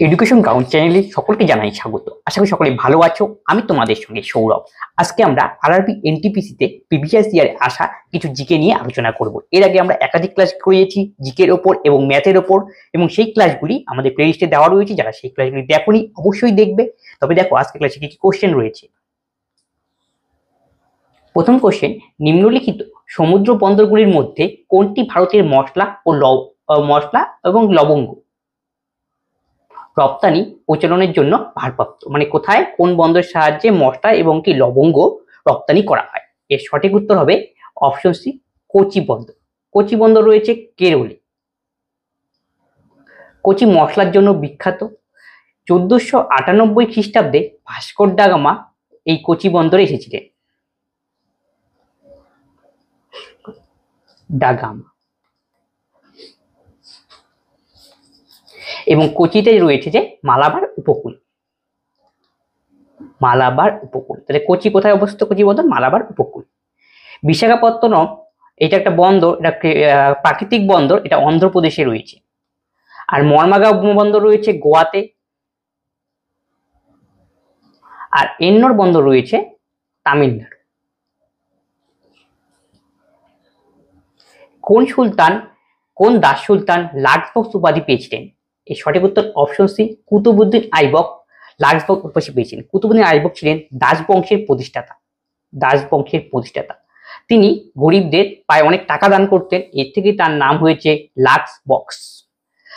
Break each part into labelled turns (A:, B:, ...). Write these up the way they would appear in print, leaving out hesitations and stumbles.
A: Education ground চ্যানেলে সকলকে জানাই স্বাগত। আশা করি সকলে ভালো আছো। আমি তোমাদের সঙ্গে সৌরভ। আজকে আমরা আরআরবি এনটিপিসিতে প্রিভিয়াস ইয়ারে আসা কিছু জিকে নিয়ে আলোচনা করব। এর আগে আমরা একাধিক ক্লাস করিয়েছি জিকের ওপর এবং ম্যাথের ওপর, এবং সেই ক্লাসগুলি আমাদের প্লেলিস্টে দেওয়া রয়েছে। যারা সেই ক্লাসগুলি দেখোনি অবশ্যই দেখবে। তবে দেখো আজকে ক্লাসে কি কি কোশ্চেন রয়েছে। প্রথম কোশ্চেন, নিম্নলিখিত সমুদ্র বন্দরগুলির মধ্যে কোনটি ভারতের মশলা এবং লবঙ্গ রপ্তানি প্রচলনের জন্য ভারপ্রাপ্ত? মানে কোথায় কোন বন্দরের সাহায্যে মশলা এবং কি লবঙ্গ রপ্তানি করা হয়? এর সঠিক উত্তর হবে অপশন সি, কোচি বন্দর। কোচি বন্দর রয়েছে কেরলে। কোচি মশলার জন্য বিখ্যাত। 1498 খ্রিস্টাব্দে ভাস্কর ডা গামা এই কোচি বন্দরে এসেছিলেন। Da Gama. এবং কোচিতে রয়েছে যে মালাবার উপকূল। মালাবার উপকূল, তাহলে কোচি কোথায় অবস্থিত? কোচি বন্দর মালাবার উপকূল। বিশাখাপত্তনম এটা একটা বন্দর, এটা প্রাকৃতিক বন্দর, এটা অন্ধ্রপ্রদেশে রয়েছে। আর মর্মাগাঁও বন্দর রয়েছে গোয়াতে। আর এন্নোর বন্দর রয়েছে তামিলনাড়ু। কোন দাস সুলতান লাক্সবক্স উপাধি পেয়েছিলেন? এর সঠিক উত্তর অপশন সি, কুতুবউদ্দিন আইবক লাক্সবক্স উপাধি পেয়েছিলেন। কুতুবউদ্দিন আইবক ছিলেন দাস বংশের প্রতিষ্ঠাতা। তিনি গরিবদের পায়ে অনেক টাকা দান করতেন, এর থেকে তার নাম হয়েছে লাক্সবক্স।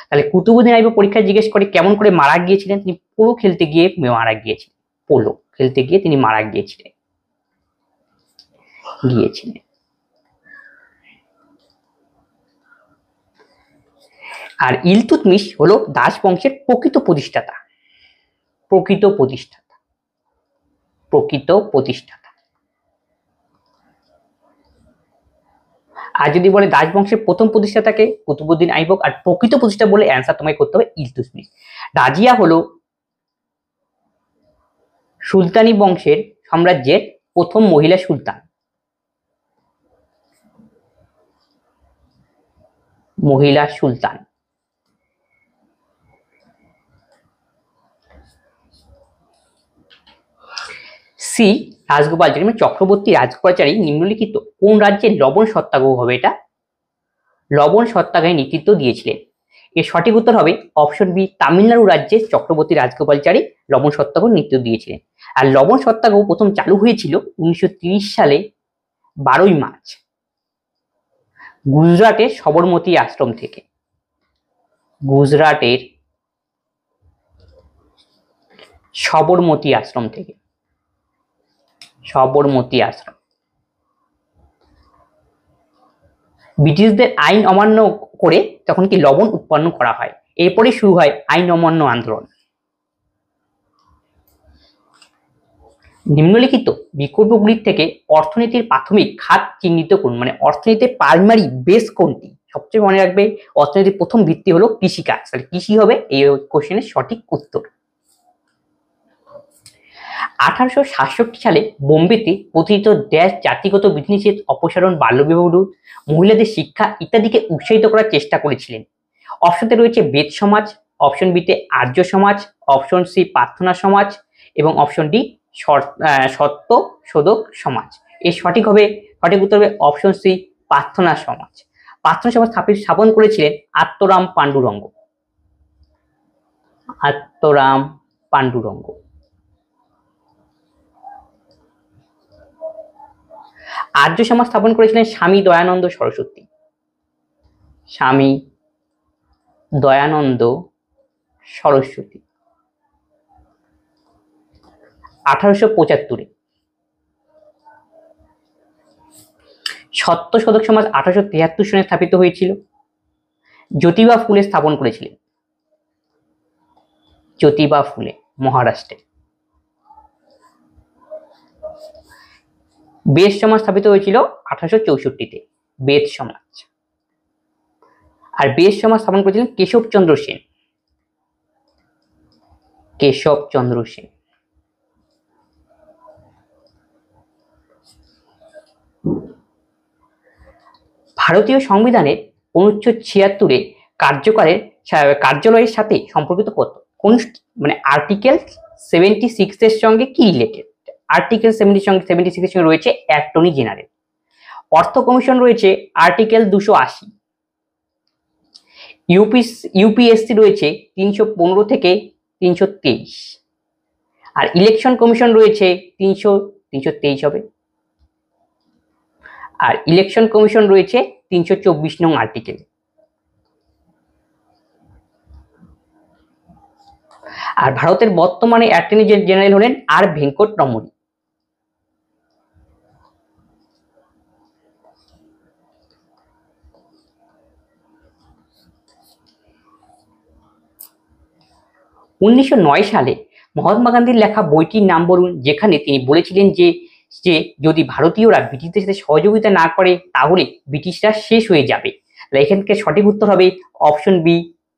A: তাহলে কুতুবউদ্দিন আইবক পরীক্ষায় জিজ্ঞেস করে কেমন করে মারা গিয়েছিলেন? তিনি পোলো খেলতে গিয়ে মারা গিয়েছিলেন। আর ইলতুৎমিশ হলো দাস বংশের প্রকৃত প্রতিষ্ঠাতা। আর যদি বলে দাস বংশের প্রথম প্রতিষ্ঠাতাকে কুতুবউদ্দিন আইবক, আর প্রকৃত প্রতিষ্ঠা বলে অ্যান্সার তোমায় করতে হবে ইলতুৎমিশ। রাজিয়া হলো সুলতানি বংশের সাম্রাজ্যের প্রথম মহিলা সুলতান। সি, রাজগোপালচারী মানে চক্রবর্তী রাজগোপালচারী নিম্নলিখিত কোন রাজ্যের লবণ সত্যাগ্রহ হবে? এটা লবণ সত্যাগ্রহে নেতৃত্ব দিয়েছিলেন। এর সঠিক উত্তর হবে অপশন বি, তামিলনাড়ু রাজ্যের চক্রবর্তী রাজগোপালচারী লবণ সত্যাগ্রহ নেতৃত্ব দিয়েছিলেন। আর লবণ সত্যাগ্রহ প্রথম চালু হয়েছিল 1930 সালে 12ই মার্চ গুজরাটের সবরমতী আশ্রম থেকে। সবরমতী আশ্রম। ব্রিটিশদের আইন অমান্য করে তখন কি লবণ উৎপন্ন করা হয়। এরপরে শুরু হয় আইন অমান্য আন্দোলন। নিম্নলিখিত বিকল্পগুলির থেকে অর্থনীতির প্রাথমিক খাত চিহ্নিত করুন। মানে অর্থনীতির প্রাইমারি বেস কোনটি? সবচেয়ে মনে রাখবে অর্থনীতির প্রথম ভিত্তি হলো কৃষিকাজ। তাহলে কৃষি হবে এই কোশ্চেনের সঠিক উত্তর। 1867 সালে বোম্বেতে প্রতিষ্ঠিত জাতিগত বিধিনিষেধ অপসারণ, বাল্যবিবাহ রোধ, মহিলাদের শিক্ষা ইত্যাদিকে উৎসাহিত করার চেষ্টা করেছিলেন। অপশনতে রয়েছে বেদ সমাজ, অপশন বিতে আর্য সমাজ, অপশন সি প্রার্থনা সমাজ, এবং অপশন ডি সত্য শোধক সমাজ। এর সঠিক উত্তর হবে অপশন সি প্রার্থনা সমাজ। প্রার্থনা সমাজ স্থাপন করেছিলেন আত্মারাম পাণ্ডুরঙ্গ। আর্য সমাজ স্থাপন করেছিলেন স্বামী দয়ানন্দ সরস্বতী। 1875। সত্য শোধক সমাজ 1873 সনে স্থাপিত হয়েছিল। জ্যোতিবা ফুলে স্থাপন করেছিলেন। মহারাষ্ট্রে। বেদ সমাজ স্থাপিত হয়েছিল 1864-তে। বেদ সমাজ। আর বেদ সমাজ স্থাপন করেছিলেন কেশবচন্দ্র সেন। ভারতীয় সংবিধানের অনুচ্ছেদ 76-এ কার্যালয়ের সাথে সম্পর্কিত কত কোন মানে আর্টিকেল 76 এর সঙ্গে কি রিলেটেড? আর্টিকেল 76 এর সঙ্গে রয়েছে অ্যাটর্নি জেনারেল। অর্থ কমিশন রয়েছে আর্টিকেল 280। ইউপিএসসি রয়েছে 315 থেকে 323, আর ইলেকশন কমিশন রয়েছে 323 হবে, আর ইলেকশন কমিশন রয়েছে 324 নং আর্টিকেল। আর ভারতের বর্তমানে অ্যাটর্নি জেনারেল হলেন আর ভেঙ্কট রমণী। উনিশশো সালে মহাত্মা গান্ধীর লেখা বইটির নাম বলুন, যেখানে তিনি বলেছিলেন যে যদি ভারতীয়রা ব্রিটিশদের সাথে সহযোগিতা না করে তাহলে ব্রিটিশরা শেষ হয়ে যাবে। এখানকে সঠিক উত্তর হবে অপশন বি,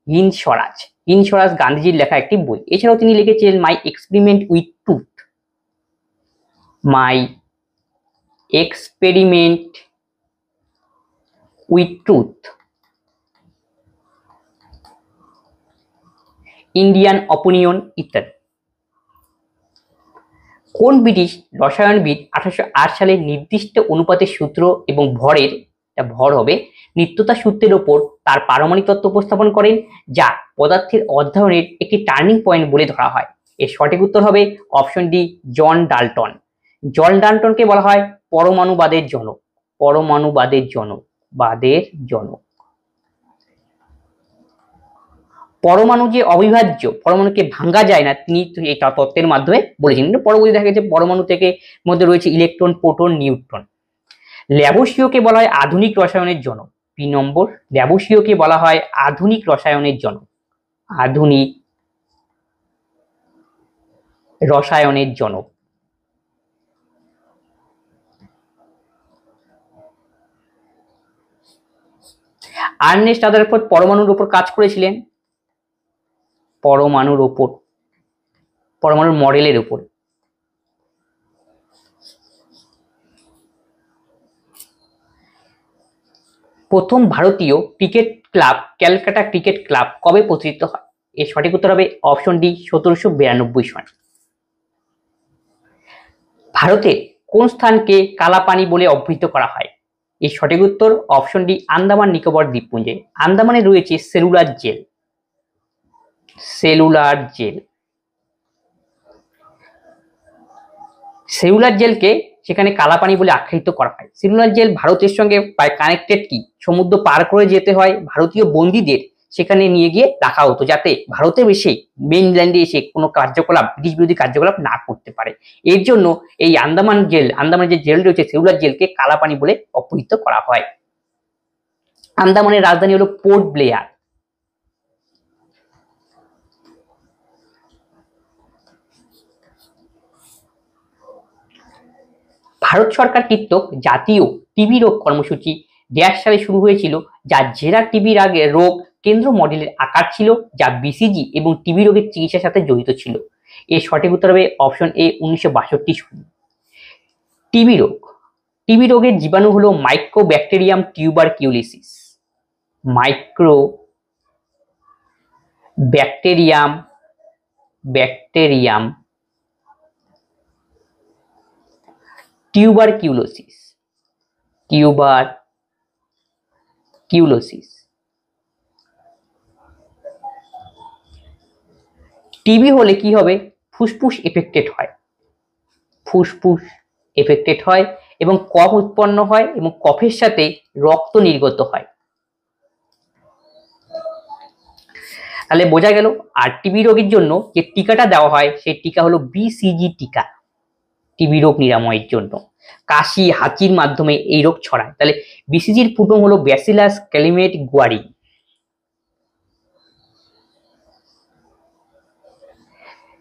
A: হিন্দ স্বরাজ। হিন্দ স্বরাজ গান্ধীজির লেখা একটি বই। এছাড়াও তিনি লিখেছিলেন মাই experiment with truth, my experiment with truth, Indian opinion ইত্যাদি। কোন ব্রিটিশ রসায়নবিদ 1808 সালে নির্দিষ্ট অনুপাতের সূত্র এবং ভর হবে নিত্যতা সূত্রের ওপর তার পারমাণবিক তত্ত্ব উপস্থাপন করেন, যা পদার্থের অধ্যয়নের একটি টার্নিং পয়েন্ট বলে ধরা হয়? এর সঠিক উত্তর হবে অপশন ডি, জন ডাল্টন। জন ডাল্টনকে বলা হয় পরমাণুবাদের জনক, পরমাণুবাদের জনক। পরমাণু যে অবিভাজ্য, পরমাণুকে ভাঙা যায় না, তিনি এই তত্ত্বের মাধ্যমে বলেছেন। কিন্তু পরবর্তী দেখা গেছে পরমাণু থেকে মধ্যে রয়েছে ইলেকট্রন, প্রোটন, নিউট্রন। ল্যাবোসিওকে বলা হয় আধুনিক রসায়নের জনক। পি নম্বর, ল্যাবোসিওকে বলা হয় আধুনিক রসায়নের জনক, আধুনিক রসায়নের জনক। আর্নেস্ট রাদারফোর্ড পরমাণুর উপর কাজ করেছিলেন, পরমাণুর মডেলের উপর। প্রথম ভারতীয় cricket club Calcutta cricket club কবে প্রতিষ্ঠিত হয়? এর সঠিক উত্তর হবে অপশন ডি, 1792 সনে। ভারতের কোন স্থানকে কালাপানি বলে অভিহিত করা হয়? এর সঠিক উত্তর অপশন ডি, আন্দামান নিকোবর দ্বীপপুঞ্জে। আন্দামানে রয়েছে cellular jail, cellular jail. Cellular জেলকে সেখানে কালাপানি বলে আখ্যায়িত করা হয়। সেলুলার জেল ভারতের সঙ্গে প্রায় কানেক্টেড। কি সমুদ্র পার করে যেতে হয়, ভারতীয় বন্দীদের সেখানে নিয়ে গিয়ে রাখা হতো, যাতে ভারতের এসে মেইনল্যান্ডে এসে কোনো কার্যকলাপ, ব্রিটিশ বিরোধী কার্যকলাপ না করতে পারে। এর জন্য এই আন্দামানের যে জেল রয়েছে সেলুলার জেলকে কালাপানি বলে অভিহিত করা হয়। আন্দামানের রাজধানী হলো পোর্ট ব্লেয়ার। ভারত সরকার কর্তৃক জাতীয় টিবি রোগ কর্মসূচি ড্যাশ সালে শুরু হয়েছিল, যা জেরা টিবির রোগ কেন্দ্র মডেলের আকার ছিল, যা বিসিজি এবং টিবি রোগের চিকিৎসার সাথে জড়িত ছিল? এর সঠিক উত্তর হবে অপশন এ, 1962 সনে। টিবি রোগের জীবাণু হলো mycobacterium tuberculosis, mycobacterium tuberculosis. TB হলে কি হবে? ফুসফুস এফেক্টেড হয়, এবং কফ উৎপন্ন হয় এবং কফের সাথে রক্ত নির্গত হয়। তাহলে বোঝা গেল। আর টিবি রোগের জন্য যে টিকাটা দেওয়া হয় সেই টিকা হলো বিসিজি টিকা, টিবি রোগ নিরাময়ের জন্য। কাশি, হাঁচির মাধ্যমে এই রোগ ছড়ায়। তাহলে বিসিজির ফুল ফর্ম হলো ব্যাসিলাস ক্যালিমেট গুয়ারি।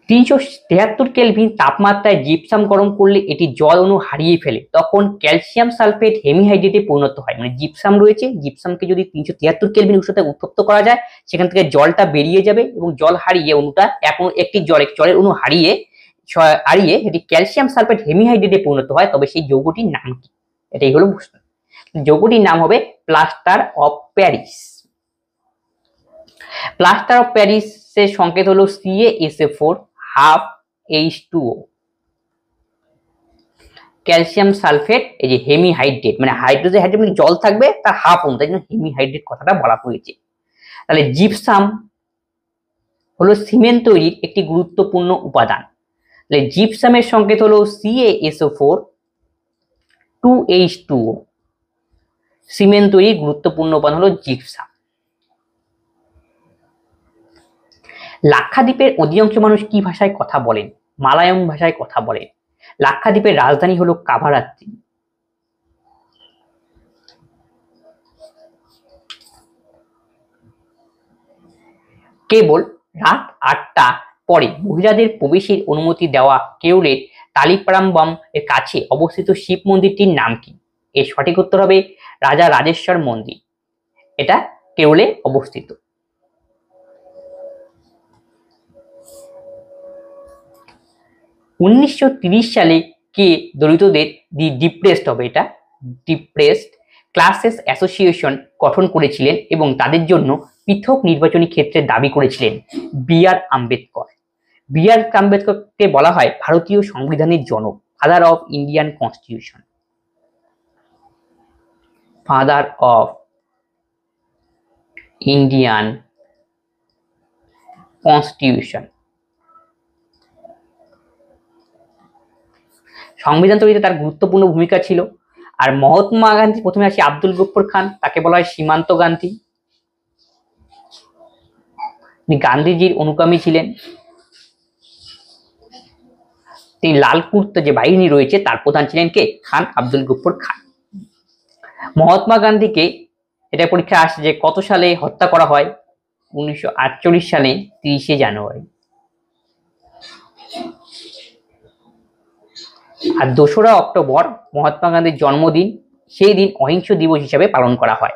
A: 373 কেলভিন তাপমাত্রায় জিপসাম গরম করলে এটি জল অণু হারিয়ে ফেলে, তখন ক্যালসিয়াম সালফেট হেমিহাইড্রেটে পরিণত হয়। মানে জিপসাম রয়েছে, জিপসামকে যদি 373 কেলভিন উষ্ণতায় উত্তপ্ত করা যায়, সেখান থেকে জলটা বেরিয়ে যাবে এবং জল হারিয়ে অণুটা একটি জলের অণু হারিয়ে এটি ক্যালসিয়াম সালফেট হেমিহাইড্রেটে পরিণত হয়। তবে সেই যৌগটির নাম কি? এটাই হলো প্রশ্ন। যৌগটির নাম হবে plaster of Paris. Plaster of প্যারিসের সংকেত হলো CaSO4 half H2O। Calcium sulphate এই যে হেমিহাইড্রেট, মানে হাইড্রোজেন হাইড্রেট মানে জল থাকবে তার হাফ অংশ, তাই জন্য হেমিহাইড্রেট কথাটা বলা হয়েছে। তাহলে জিপসাম হলো সিমেন্ট তৈরির একটি গুরুত্বপূর্ণ উপাদান। তাহলে জিপসামের সংকেত হলো CaSO4 2H2O। সিমেন্ট তৈরির গুরুত্বপূর্ণ উপাদান হলো জিপসাম। লাক্ষাদ্বীপের অধিকাংশ মানুষ কি ভাষায় কথা বলেন? মালায়ালাম ভাষায় কথা বলেন। লাক্ষাদ্বীপের রাজধানী হলো কাভারাত্রি। কেবল রাত 8টা পরে মহিলাদের প্রবেশের অনুমতি দেওয়া কেরলের তালিপারাম্বম এর কাছে অবস্থিত শিব মন্দিরটির নাম কি? এর সঠিক উত্তর হবে রাজা রাজেশ্বর মন্দির। এটা কেরলে অবস্থিত। উনিশশো সালে কে দলিতদের দি ডিপ্রেসড হবে, এটা ডিপ্রেসড ক্লাসেস অ্যাসোসিয়েশন গঠন করেছিলেন এবং তাদের জন্য পৃথক নির্বাচনী ক্ষেত্রের দাবি করেছিলেন? B.R. আম্বেদকর। B.R. আম্বেদকরকে বলা হয় ভারতীয় সংবিধানের জনক, father of Indian constitution. Father of Indian constitution. সংবিধান তৈরিতে তার গুরুত্বপূর্ণ ভূমিকা ছিল। আর মহাত্মা গান্ধী, প্রথমে আসি আব্দুল গফুর খান, তাকে বলা হয় সীমান্ত গান্ধী। তিনি গান্ধীজির অনুগামী ছিলেন। তিনি লাল কুর্তা যে বাহিনী রয়েছে তার প্রধান ছিলেন কে? খান আব্দুল গফুর খান। মহাত্মা গান্ধীকে এটা পরীক্ষা আসছে যে কত সালে হত্যা করা হয়? 1948 সালে 30শে জানুয়ারি। আর 2রা অক্টোবর মহাত্মা গান্ধীর জন্মদিন, সেই দিন অহিংস দিবস হিসাবে পালন করা হয়।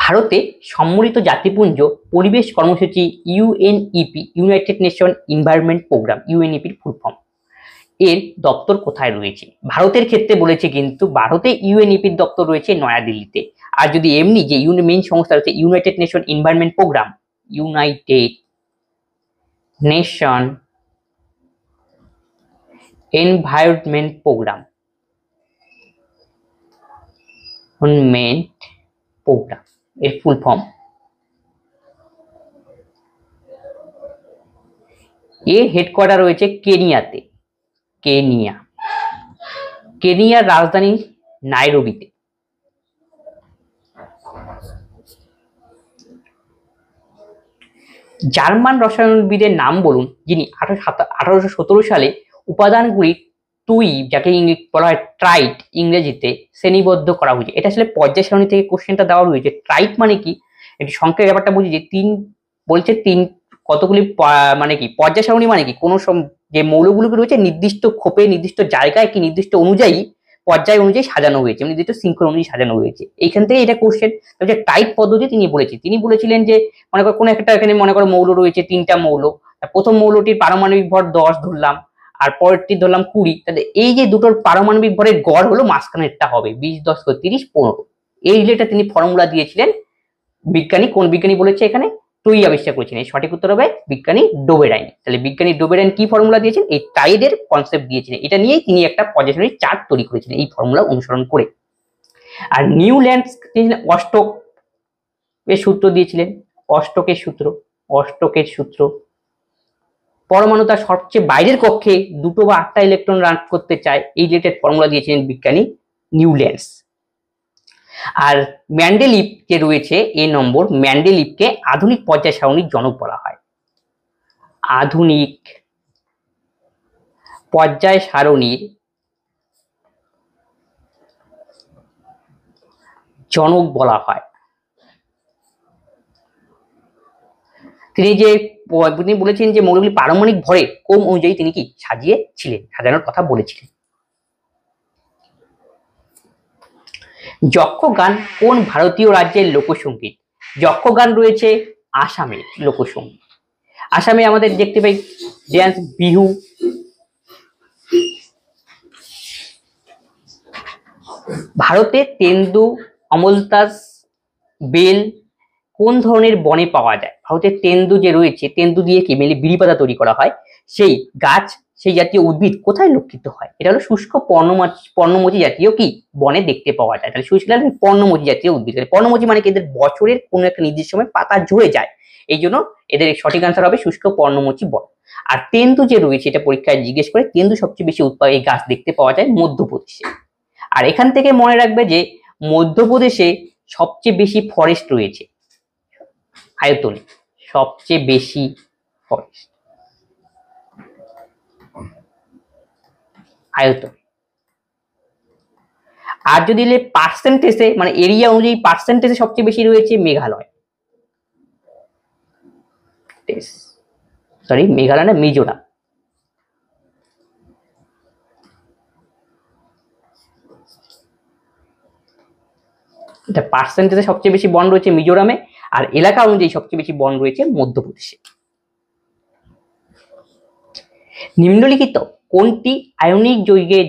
A: ভারতে সম্মিলিত জাতিপুঞ্জ পরিবেশ কর্মসূচি UNEP, united nation environment programme, UNEP-র ফুল ফর্ম, এর দপ্তর কোথায় রয়েছে? ভারতের ক্ষেত্রে বলেছে কিন্তু ভারতে UNEP-র দপ্তর রয়েছে নয়াদিল্লিতে। আর যদি এমনি যে মেইন সংস্থা রয়েছে United nation environment Program, United nation environment Program, এর ফুল ফর্ম। এর হেডকোয়ার্টার রয়েছে কেনিয়াতে। কেনিয়ার রাজধানী নাইরোবিতে। জার্মান রসায়নবিদের নাম বলুন যিনি 1817 সালে উপাদানগুলির যাকে বলা হয় ট্রাইট ইংরেজিতে শ্রেণীবদ্ধ করা হয়েছে। এটা আসলে পর্যায় সারণী থেকে কোশ্চেনটা দেওয়া রয়েছে। ট্রাইট মানে কি? একটি সংখ্যার ব্যাপারটা বুঝি যে কতগুলি মানে কি পর্যায় সারণী মানে কি কোন যে মৌলগুলো রয়েছে নির্দিষ্ট খোপে নির্দিষ্ট জায়গায় কি নির্দিষ্ট অনুযায়ী পর্যায় অনুযায়ী সাজানো হয়েছে, নির্দিষ্ট শৃঙ্খল অনুযায়ী সাজানো হয়েছে। এইখান থেকে এটা কোশ্চেন। টাইপ পদ্ধতি তিনি বলেছিলেন যে মনে করো কোনো একটা এখানে মনে করো মৌল রয়েছে 3টা মৌল, প্রথম মৌলটির পারমাণবিক ভর 10 ধরলাম আর পরেরটি ধরলাম 20, তাহলে এই যে দুটোর পারমাণবিক ভরের গড় হলো মাঝখানেরটা হবে 20 10 30 15। এই রিলেটা তিনি ফর্মুলা দিয়েছিলেন। বিজ্ঞানী কোন বিজ্ঞানী বলেছে এখানে? টুই আবিষ্কার করেছেন। এই সঠিক উত্তর হবে বিজ্ঞানী ডোবেরাইন। তাহলে বিজ্ঞানী ডোবেরাইন কি ফর্মুলা দিয়েছেন? এই টাইডের কনসেপ্ট দিয়েছিলেন। এটা নিয়েই তিনি একটা পর্যায় সারণীর চার্ট তৈরি করেছিলেন এই ফর্মুলা অনুসরণ করে। আর নিউল্যান্ড অষ্টকের সূত্র দিয়েছিলেন। অষ্টকের সূত্র পরমাণু তার সবচেয়ে বাইরের কক্ষে 2 বা 8টা ইলেকট্রন রান করতে চায়, এই রিলেটেড ফর্মুলা দিয়েছিলেন বিজ্ঞানী নিউল্যান্ডস। আর ম্যান্ডেলিভ যে রয়েছে নম্বর, ম্যান্ডেলিভকে আধুনিক পর্যায় সারণীর জনক বলা হয়। আধুনিক পর্যায় সারণীর জনক বলা হয়। তিনি বলেছেন যে মৌলগুলি পারমাণবিক ভরে কম অনুযায়ী তিনি কি সাজানোর কথা বলেছিলেন। যক্ষগান কোন ভারতীয় রাজ্যের লোকসঙ্গীত? যক্ষগান রয়েছে আসামের লোকসঙ্গীত। আসামে আমাদের দেখতে পাই ড্যান্স বিহু। ভারতে অমলতাস বেল কোন ধরনের বনে পাওয়া যায়? ভারতের তেন্দু যে রয়েছে, তেন্দু দিয়ে কি মেনলি বিড়ি পাতা তৈরি করা হয়, সেই গাছ, সেই জাতীয় উদ্ভিদ কোথায় লক্ষিত হয়? এটা হলো শুষ্ক পর্ণমোচী জাতীয় কি বনে দেখতে পাওয়া যায়। তাহলে শুষ্ক পর্ণমোচী জাতীয় উদ্ভিদ। পর্ণমোচী মানে কি এদের বছরের কোনো একটা নির্দিষ্ট সময় পাতা ঝরে যায়, এই জন্য এদের সঠিক আনসার হবে শুষ্ক পর্ণমোচী বন। আর তেন্দু যে রয়েছে, এটা পরীক্ষায় জিজ্ঞেস করে, তেন্দু সবচেয়ে বেশি উৎপাদন এই গাছ দেখতে পাওয়া যায় মধ্যপ্রদেশে। আর এখান থেকে মনে রাখবে যে মধ্যপ্রদেশে সবচেয়ে বেশি ফরেস্ট রয়েছে আয়তনে, সবচেয়ে বেশি ফরেস্ট আয়তন। আর যদি পার্সেন্টেজে মানে এরিয়া অনুযায়ী পার্সেন্টেজে সবচেয়ে বেশি রয়েছে মেঘালয়, সরি মেঘালয় না, মিজোরাম। এটা পার্সেন্টেজে সবচেয়ে বেশি বন রয়েছে মিজোরামে, আর এলাকা অনুযায়ী সবচেয়ে বেশি বন রয়েছে মধ্যপ্রদেশে। নিম্নলিখিত কোনটি আয়নিক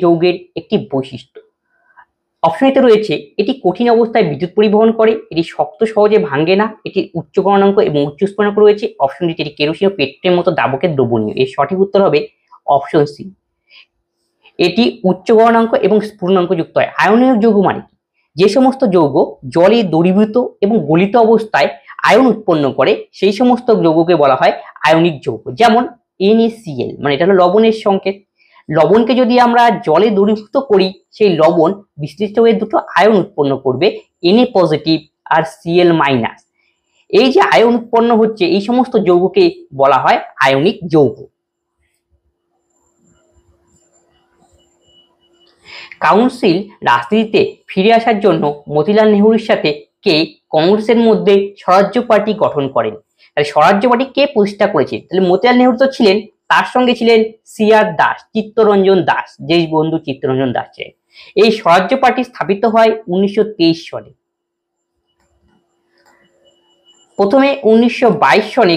A: যৌগের একটি বৈশিষ্ট্য? অপশন এতে রয়েছে এটি কঠিন অবস্থায় বিদ্যুৎ পরিবহন করে, এটি শক্ত সহজে ভাঙে না, এটি উচ্চ গলনাঙ্ক এবং উচ্চ স্ফুটনাঙ্ক রয়েছে। অপশন ডি এটি কেরোসিন ও পেট্রোলের মতো দাবকের দ্রবণীয়। এর সঠিক উত্তর হবে অপশন সি, এটি উচ্চ গলনাঙ্ক এবং স্ফুটনাঙ্ক যুক্ত হয়। আয়নীয় যৌগ মানে যে সমস্ত যৌগ জলে দ্রবীভূত এবং গলিত অবস্থায় আয়ন উৎপন্ন করে, সেই সমস্ত যৌগকে বলা হয় আয়নিক যৌগ। যেমন NaCl মানে এটা হলো লবণের সংকেত। লবণকে যদি আমরা জলে দ্রবীভূত করি, সেই লবণ বিশ্লিষ্ট হয়ে দুটো আয়ন উৎপন্ন করবে, Na পজিটিভ আর Cl মাইনাস। এই যে আয়ন উৎপন্ন হচ্ছে, এই সমস্ত যৌগকে বলা হয় আয়নিক যৌগ। কাউন্সিল রাজনীতিতে ফিরে আসার জন্য মতিলাল নেহরুর সাথে কে কংগ্রেসের মধ্যে স্বরাজ্য পার্টি গঠন করেন? তাহলে স্বরাজ্য পার্টি কে প্রতিষ্ঠা করেছে? তাহলে মতিলাল নেহরু তো ছিলেন, তার সঙ্গে ছিলেন CR দাস, চিত্তরঞ্জন দাস, দেশবন্ধু চিত্তরঞ্জন দাস ছিলেন। এই স্বরাজ্য পার্টি স্থাপিত হয় 1923 সালে। প্রথমে 1922 সনে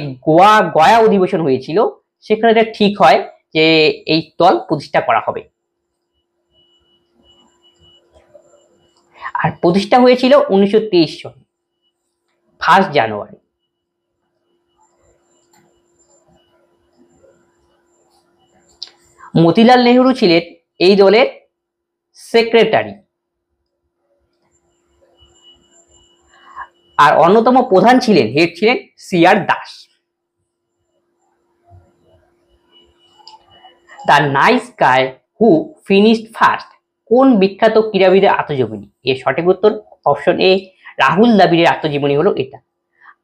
A: গয়া অধিবেশন হয়েছিল, সেখানে এটা ঠিক হয় যে এই দল প্রতিষ্ঠা করা হবে। আর প্রতিষ্ঠা হয়েছিল 1923 সনে 1 জানুয়ারি। মতিলাল নেহরু ছিলেন এই দলের সেক্রেটারি, আর অন্যতম প্রধান ছিলেন, হেড ছিলেন CR Das. The nice guy who finished first কোন বিখ্যাত ক্রীড়াবিদের আত্মজীবনী? এর সঠিক উত্তর অপশন এ, রাহুল দ্রাবিড়ের আত্মজীবনী হলো এটা।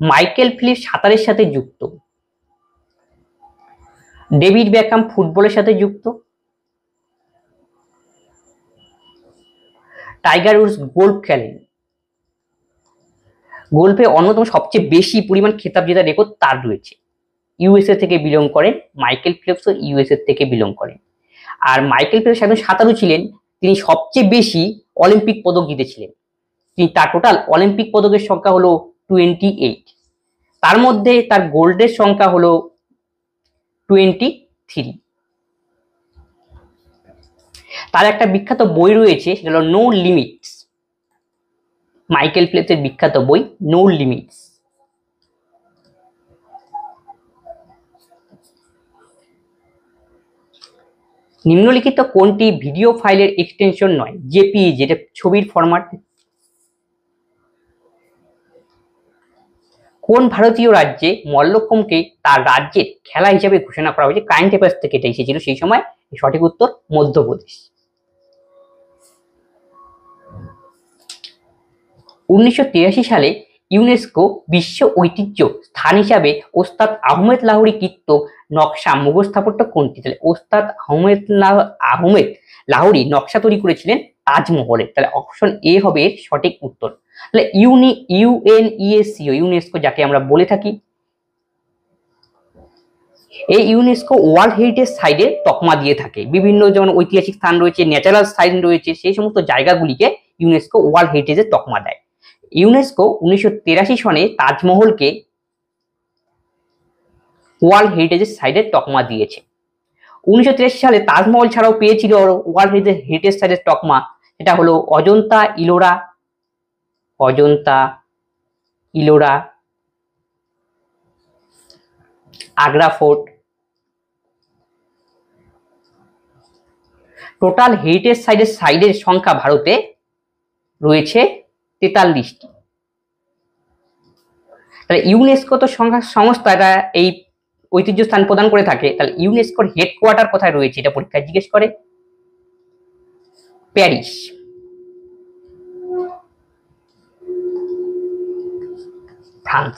A: মাইকেল ফিলিপস সাঁতারের সাথে যুক্ত, ডেভিড বেকহাম ফুটবলের সাথে যুক্ত, টাইগার উডস গোল্ফ খেলেন, গোল্ফে অন্যতম সবচেয়ে বেশি পরিমাণ খেতাব জেতার রেকর্ড তার রয়েছে। USA থেকে বিলং করেন মাইকেল ফিলিপস, USA থেকে বিলং করেন। আর মাইকেল ফিলিপস একজন সাঁতারু ছিলেন, তিনি সবচেয়ে বেশি অলিম্পিক পদক জিতেছিলেন। তার টোটাল অলিম্পিক পদকের সংখ্যা হলো 28, তার মধ্যে তার গোল্ডের সংখ্যা হলো 23। তার একটা বিখ্যাত বই রয়েছে, সেটা হলো নো লিমিটস। মাইকেল ফিলিপসের বিখ্যাত বই নো লিমিটস। নিম্নলিখিত কোনটি ভিডিও ফাইলের এক্সটেনশন নয়? JPEG, যেটা ছবির ফরম্যাট। কোন ভারতীয় রাজ্যে মল্লখম্বকে তার রাজ্যের খেলা হিসেবে ঘোষণা করা হয়েছে? কারেন্ট অ্যাফেয়ার্স থেকে এটা এসেছিল সেই সময়। সঠিক উত্তর মধ্যপ্রদেশ। 1983 সালে ইউনেস্কো বিশ্ব ঐতিহ্য স্থান হিসাবে ওস্তাদ আহমেদ লাহোরী কৃত নকশা মুঘল স্থাপত্য কোনটি? তাহলে ওস্তাদ আহমেদ লাহোরী নকশা তৈরি করেছিলেন তাজমহলের। তাহলে অপশন এ হবে সঠিক উত্তর। তাহলে ইউনেস্কো যাকে আমরা বলে থাকি, এই ইউনেস্কো ওয়ার্ল্ড হেরিটেজ সাইটে তকমা দিয়ে থাকে। বিভিন্ন যেমন ঐতিহাসিক স্থান রয়েছে, ন্যাচারাল সাইট রয়েছে, সেই সমস্ত জায়গাগুলিকে ইউনেস্কো ওয়ার্ল্ড হেরিটেজের তকমা দেয়। ইউনেস্কো 1983 সনে তাজমহলকে ওয়ার্ল্ড হেরিটেজ সাইটের তকমা দিয়েছে। 1983 সালে তাজমহল ছাড়াও পেয়েছিল ওয়ার্ল্ড হেরিটেজ সাইটের তকমা, এটা হলো Ajanta, Ellora, Ajanta, Ellora, Agra fort. Total heritage সাইটের সংখ্যা ভারতে রয়েছে 43টি। তাহলে ইউনেস্কো তো সংস্থা এটা এই ঐতিহ্য স্থান প্রদান করে থাকে, তাহলে ইউনেস্কোর হেডকোয়ার্টার কোথায় রয়েছে এটা পরীক্ষায় জিজ্ঞেস করে। প্যারিস। ফ্রান্স।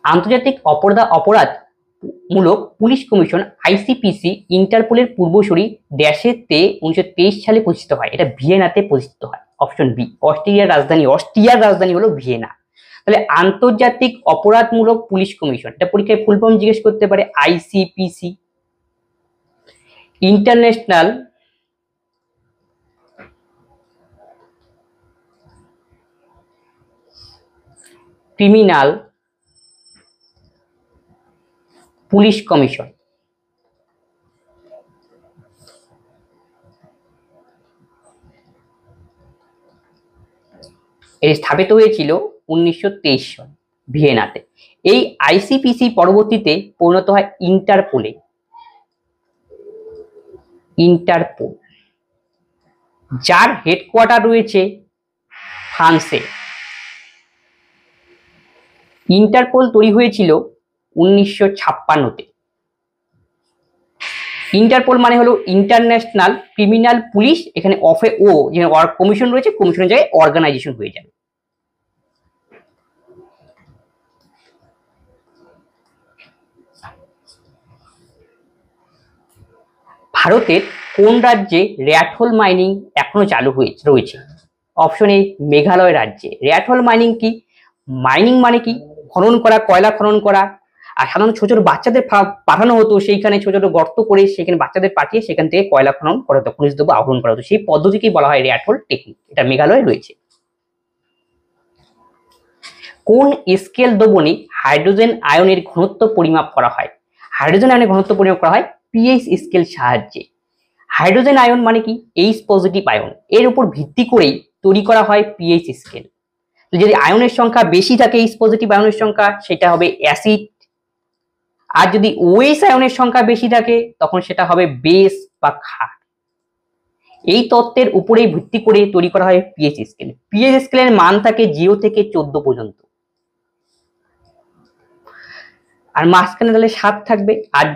A: আন্তর্জাতিক অপরাধমূলক পুলিশ কমিশন আইসিপিসি ইন্টারপোলের পূর্বসূরি ড্যাশেতে 1923 সালে প্রতিষ্ঠিত হয়। এটা ভিয়েনাতে প্রতিষ্ঠিত হয়। Option B. অস্ট্রিয়ার রাজধানী হলো ভিয়েনা। তাহলে আন্তর্জাতিক অপরাধমূলক পুলিশ কমিশন, এটা পরীক্ষায় ফুল ফর্ম জিজ্ঞেস করতে পারে। আইসিপিসি, ইন্টারন্যাশনাল ক্রিমিনাল পুলিশ কমিশন। এটি স্থাপিত হয়েছিল 1923 সালে ভিয়েনাতে। এই আইসিপিসি পরবর্তীতে পরিণত হয় ইন্টারপোলে। ইন্টারপোল, যার হেডকোয়ার্টার রয়েছে ফ্রান্সে। ইন্টারপোল তৈরি হয়েছিল 1956-তে। ইন্টারপোল মানে হলো ইন্টারন্যাশনাল ক্রিমিনাল পুলিশ, এখানে যে কমিশন রয়েছে, কমিশনের জায়গায় অর্গানাইজেশন হয়ে যাবে। ভারতের কোন রাজ্যে র্যাট হোল মাইনিং এখনো চালু রয়েছে? অপশন এ মেঘালয় রাজ্যে। র্যাট হোল মাইনিং কি? মাইনিং মানে কি? খনন করা, কয়লা খনন করা। আর সাধারণত ছোট ছোট বাচ্চাদের পাঠানো হতো সেইখানে, ছোট ছোট গর্ত করে সেখানে বাচ্চাদের পাঠিয়ে সেখান থেকে কয়লা খনন করা হতো, খনিজ দ্রব্য আহরণ করা হতো। সেই পদ্ধতিকেই বলা হয় র্যাট হোল টেকনিক। এটা মেঘালয়ে রয়েছে। কোন স্কেল দ্রবণে হাইড্রোজেন আয়নের ঘনত্ব পরিমাপ করা হয়? হাইড্রোজেন আয়নের ঘনত্ব পরিমাপ করা হয় পিএইচ স্কেল সাহায্যে। হাইড্রোজেন আয়ন মানে কি? H positive ion. এর উপর ভিত্তি করেই তৈরি করা হয় পিএইচ স্কেল। যদি আয়নের সংখ্যা বেশি থাকে, এইচ পজিটিভ আয়নের সংখ্যা, সেটা হবে অ্যাসিড। আর যদি ওএইচ আয়নের সংখ্যা বেশি থাকে তখন সেটা হবে বেস বা ক্ষার। এই তত্ত্বের উপরেই ভিত্তি করে তৈরি করা হয় পিএইচ স্কেল। পিএইচ স্কেলের মান থাকে 0 থেকে 14 পর্যন্ত। আর মাঝখানে তাহলে 7 থাকবে। আর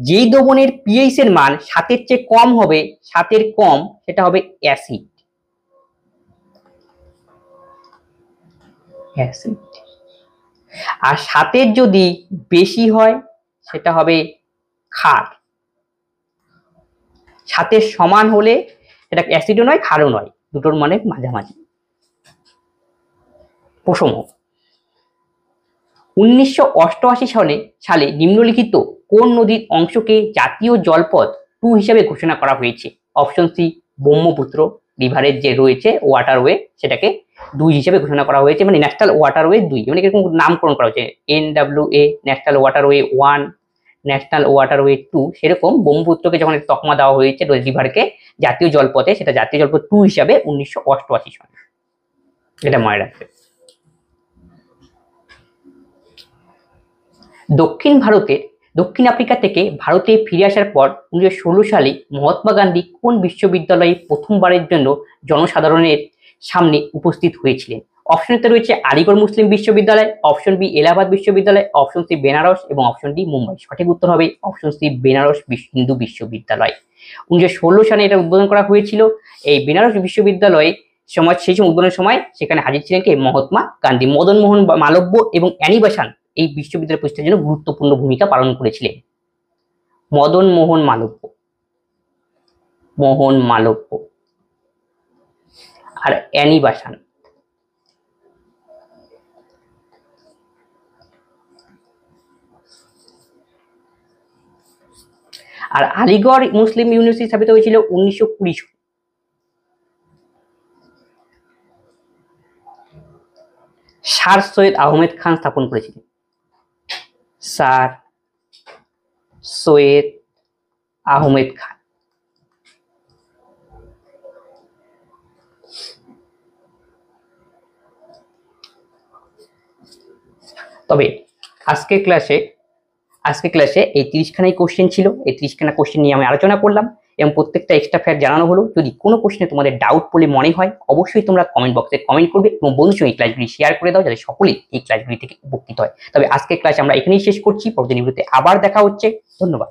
A: যেই দ্রবণের পিএইচ এর মান 7-এর চেয়ে কম হবে, 7-এর কম, সেটা হবে অ্যাসিড। আর 7-এর যদি বেশি হয় সেটা হবে ক্ষার। 7-এর সমান হলে এটা অ্যাসিডও নয়, ক্ষারও নয়, দুটোর মানে মাঝামাঝি। প্রসম। 1988 সালে নিম্নলিখিত কোন নদীর অংশকে জাতীয় জলপথ 2 হিসেবে ঘোষণা করা হয়েছে? অপশন সি ব্রহ্মপুত্র রিভারের যে রয়েছে ওয়াটারওয়ে, সেটাকে 2 হিসেবে ঘোষণা করা হয়েছে, মানে ন্যাশনাল ওয়াটারওয়ে 2, মানে এরকম নামকরণ করা হয়েছে। NWA national waterway 1, national waterway 2। সেরকম ব্রহ্মপুত্রকে যখন তকমা দেওয়া হয়েছে রিভারকে জাতীয় জলপথে, সেটা জাতীয় জলপথ 2 হিসাবে 1988 সালে। এটা মনে রাখবে। দক্ষিণ আফ্রিকা থেকে ভারতে ফিরে আসার পর 1916 সালে মহাত্মা গান্ধী কোন বিশ্ববিদ্যালয়ে প্রথমবারের জন্য জনসাধারণের সামনে উপস্থিত হয়েছিলেন? অপশনতে রয়েছে আলিগড় মুসলিম বিশ্ববিদ্যালয়, অপশন বি এলাহাবাদ বিশ্ববিদ্যালয়, অপশন সি বেনারস এবং অপশন ডি মুম্বাই। সঠিক উত্তর হবে অপশন সি বেনারস হিন্দু বিশ্ববিদ্যালয়। 1916 সালে এটা উদ্বোধন করা হয়েছিল। এই বেনারস বিশ্ববিদ্যালয়ে সেই সময় উদ্বোধনের সময় সেখানে হাজির ছিলেন কে? মহাত্মা গান্ধী। মদন মোহন মালব্য এবং অ্যানি বেসান্ট এই বিশ্ববিদ্যালয় প্রতিষ্ঠার জন্য গুরুত্বপূর্ণ ভূমিকা পালন করেছিলেন। মদন মোহন মালব্য আর অ্যানি বেসান্ট। আর আলিগড় মুসলিম ইউনিভার্সিটি স্থাপিত হয়েছিল 1920 সালে। স্যার সৈয়দ আহমেদ খান স্থাপন করেছিলেন। স্যার সৈয়দ আহমেদ খান। তবে আজকের ক্লাসে এই 30খানাই কোশ্চেন ছিল। এই 30খানা কোশ্চেন নিয়ে আমি আলোচনা করলাম এবং প্রত্যেকটা এক্সট্রা ফ্যাক্ট জানানো হলো। যদি কোনো কোশ্চেনে তোমাদের ডাউট বলে মনে হয় অবশ্যই তোমরা কমেন্ট বক্সে কমেন্ট করবে এবং বন্ধুর সঙ্গে এই ক্লাসগুলি শেয়ার করে দাও যাতে সকলেই এই ক্লাসগুলি থেকে উপকৃত হয়। তবে আজকের ক্লাস আমরা এখানেই শেষ করছি। পরবর্তী ভিডিওতে আবার দেখা হচ্ছে। ধন্যবাদ।